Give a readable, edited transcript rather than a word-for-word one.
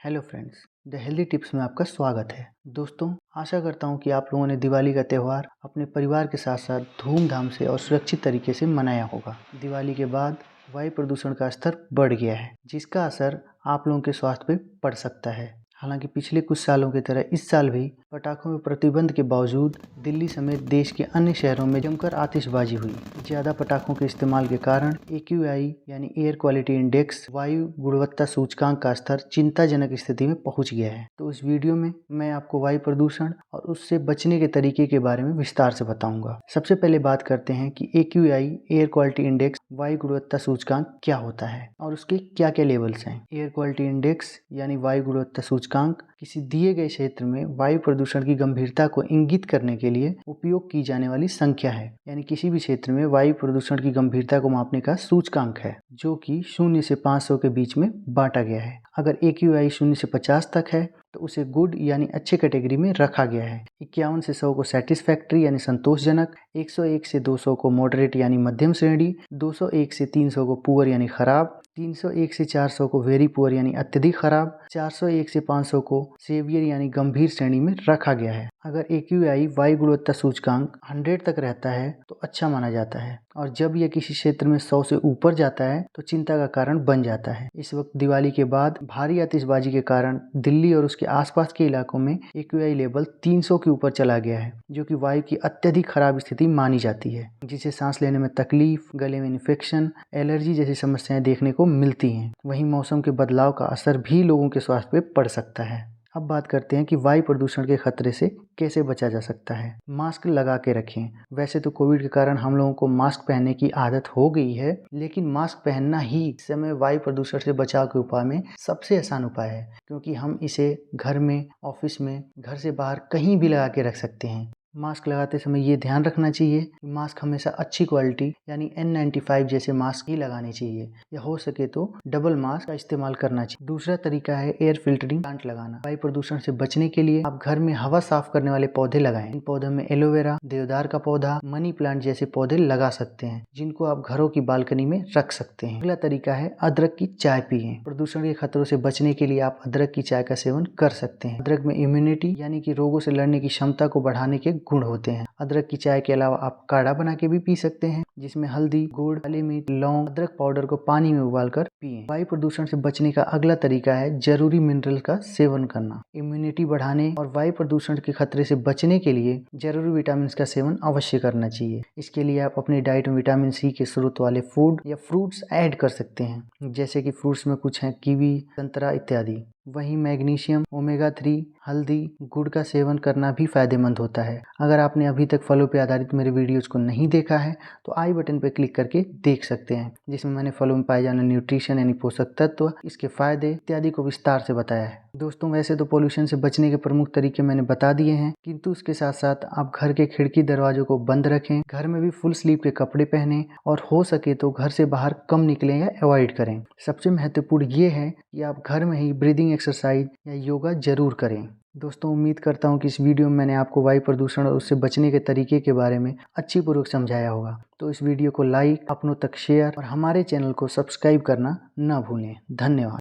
Hello friends, the healthy tips में आपका स्वागत है। दोस्तों, आशा करता हूँ कि आप लोगों ने दिवाली का त्यौहार अपने परिवार के साथ साथ धूमधाम से और सुरक्षित तरीके से मनाया होगा। दिवाली के बाद वायु प्रदूषण का स्तर बढ़ गया है, जिसका असर आप लोगों के स्वास्थ्य पे पड़ सकता है। हालांकि पिछले कुछ सालों की तरह इस साल भी पटाखों में प्रतिबंध के बावजूद दिल्ली समेत देश के अन्य शहरों में जमकर आतिशबाजी हुई। ज़्यादा पटाखों के इस्तेमाल के कारण AQI यानी एयर क्वालिटी इंडेक्स वायु गुणवत्ता सूचकांक का स्तर चिंताजनक स्थिति में पहुंच गया है। तो इस वीडियो में मैं आपको वायु प्रदूषण और उससे बचने के तरीके के बारे में विस्तार से बताऊंगा। सबसे पहले बात करते हैं कि AQI एयर क्वालिटी इंडेक्स वायु गुणवत्ता सूचकांक क्या होता है और उसके क्या क्या लेवल्स हैं। एयर क्वालिटी इंडेक्स यानी वायु गुणवत्ता सूचकांक किसी दिए गए क्षेत्र में वायु प्रदूषण की गंभीरता को इंगित करने के लिए उपयोग की जाने वाली संख्या है। यानी किसी भी क्षेत्र में वायु प्रदूषण की गंभीरता को मापने का सूचकांक है, जो कि 0 से 500 के बीच में बांटा गया है। अगर AQI 0 से 50 तक है तो उसे गुड यानी अच्छे कैटेगरी में रखा गया है। 51 से 100 को सेटिस्फैक्ट्री यानी संतोषजनक, 101 से 200 को मॉडरेट यानी मध्यम श्रेणी, 201 से 300 को पुअर यानी खराब, 301 से 400 को वेरी पुअर यानी अत्यधिक खराब, 401 से 500 को सेवियर यानी गंभीर श्रेणी में रखा गया है। अगर AQI वायु गुणवत्ता सूचकांक 100 तक रहता है तो अच्छा माना जाता है, और जब यह किसी क्षेत्र में 100 से ऊपर जाता है तो चिंता का कारण बन जाता है। इस वक्त दिवाली के बाद भारी आतिशबाजी के कारण दिल्ली और उसके आसपास के इलाकों में AQI लेवल 300 के ऊपर चला गया है, जो कि वायु की अत्यधिक खराब स्थिति मानी जाती है, जिससे सांस लेने में तकलीफ, गले में इन्फेक्शन, एलर्जी जैसी समस्याएं देखने को मिलती हैं। वहीं मौसम के बदलाव का असर भी लोगों के स्वास्थ्य पे पड़ सकता है। अब बात करते हैं कि वायु प्रदूषण के खतरे से कैसे बचा जा सकता है। मास्क लगा के रखें। वैसे तो कोविड के कारण हम लोगों को मास्क पहनने की आदत हो गई है, लेकिन मास्क पहनना ही इस समय वायु प्रदूषण से बचाव के उपाय में सबसे आसान उपाय है, क्योंकि हम इसे घर में, ऑफिस में, घर से बाहर कहीं भी लगा के रख सकते हैं। मास्क लगाते समय ये ध्यान रखना चाहिए कि मास्क हमेशा अच्छी क्वालिटी यानी N95 जैसे मास्क ही लगाने चाहिए, या हो सके तो डबल मास्क का इस्तेमाल करना चाहिए। दूसरा तरीका है एयर फिल्टरिंग प्लांट लगाना। वायु प्रदूषण से बचने के लिए आप घर में हवा साफ करने वाले पौधे लगाएं। इन पौधों में एलोवेरा, देवदार का पौधा, मनी प्लांट जैसे पौधे लगा सकते हैं, जिनको आप घरों की बालकनी में रख सकते हैं। अगला तरीका है अदरक की चाय पिए। प्रदूषण के खतरों से बचने के लिए आप अदरक की चाय का सेवन कर सकते हैं। अदरक में इम्यूनिटी यानी कि रोगों से लड़ने की क्षमता को बढ़ाने के गुण होते हैं। अदरक की चाय के अलावा आप काढ़ा बना के भी पी सकते हैं, जिसमें हल्दी, गुड़, काली मिर्च, लौंग, अदरक पाउडर को पानी में उबालकर पिएं। वायु प्रदूषण से बचने का अगला तरीका है जरूरी मिनरल का सेवन करना। इम्यूनिटी बढ़ाने और वायु प्रदूषण के खतरे से बचने के लिए जरूरी विटामिन का सेवन अवश्य करना चाहिए। इसके लिए आप अपनी डाइट में विटामिन C के स्रोत वाले फूड या फ्रूट्स ऐड कर सकते हैं, जैसे कि फ्रूट्स में कुछ हैं कीवी, संतरा इत्यादि। वहीं मैग्नीशियम, ओमेगा 3, हल्दी, गुड़ का सेवन करना भी फायदेमंद होता है। अगर आपने अभी तक फलों पर आधारित मेरे वीडियोज को नहीं देखा है तो आई बटन पर क्लिक करके देख सकते हैं, जिसमें मैंने फलों में पाए जाने न्यूट्रिशन यानी पोषक तत्व, इसके फायदे इत्यादि को विस्तार से बताया है। दोस्तों, वैसे तो पोल्यूशन से बचने के प्रमुख तरीके मैंने बता दिए हैं, किंतु उसके साथ साथ आप घर के खिड़की दरवाजों को बंद रखें, घर में भी फुल स्लीव के कपड़े पहनें, और हो सके तो घर से बाहर कम निकलें या अवॉइड करें। सबसे महत्वपूर्ण ये है कि आप घर में ही ब्रीदिंग एक्सरसाइज या योगा जरूर करें। दोस्तों, उम्मीद करता हूँ कि इस वीडियो में मैंने आपको वायु प्रदूषण और उससे बचने के तरीके के बारे में अच्छी पूर्वक समझाया होगा। तो इस वीडियो को लाइक, अपनों तक शेयर और हमारे चैनल को सब्सक्राइब करना न भूलें। धन्यवाद।